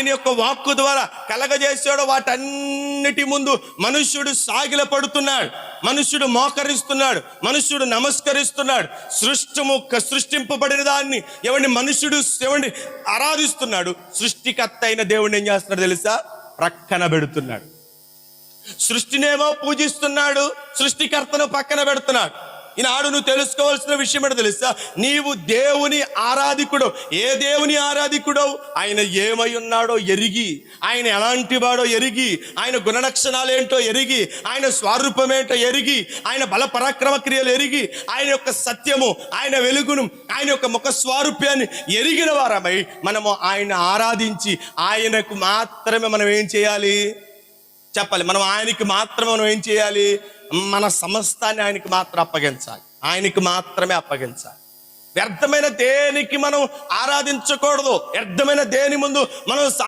ఆయన యొక్క వాక్కు ద్వారా కలగజేశాడో వాటన్నిటి ముందు మనుష్యుడు సాగిల పడుతున్నాడు, మనుష్యుడు మోకరిస్తున్నాడు, మనుష్యుడు నమస్కరిస్తున్నాడు. సృష్టింపబడిన దాన్ని మనుష్యుడు ఆరాధిస్తున్నాడు. సృష్టికర్త అయిన దేవుడిని ఏం చేస్తున్నాడు తెలుసా? ప్రక్కన పెడుతున్నాడు. సృష్టినేమో పూజిస్తున్నాడు, సృష్టికర్తను పక్కన పెడుతున్నాడు. ఈనాడు నువ్వు తెలుసుకోవాల్సిన విషయం ఏంటో తెలుసా? నీవు దేవుని ఆరాధికుడు. ఏ దేవుని ఆరాధికుడో ఆయన ఏమై ఉన్నాడో ఎరిగి, ఆయన ఎలాంటి వాడో ఎరిగి, ఆయన గుణలక్షణాలు ఏంటో ఎరిగి, ఆయన స్వరూపమేంటో ఎరిగి, ఆయన బల పరాక్రమ క్రియలు ఎరిగి, ఆయన యొక్క సత్యము, ఆయన వెలుగును, ఆయన యొక్క ముఖ స్వారూప్యాన్ని ఎరిగిన వారమై మనము ఆయన ఆరాధించి ఆయనకు మాత్రమే మనం ఏం చేయాలి చెప్పాలి. మనం ఆయనకి మాత్రమే మనం ఏం చేయాలి? మన సమస్తాన్ని ఆయనకి మాత్రం అప్పగించాలి, ఆయనకి మాత్రమే అప్పగించాలి. వ్యర్థమైన దేనికి మనం ఆరాధించకూడదు. వ్యర్థమైన దేని ముందు మనం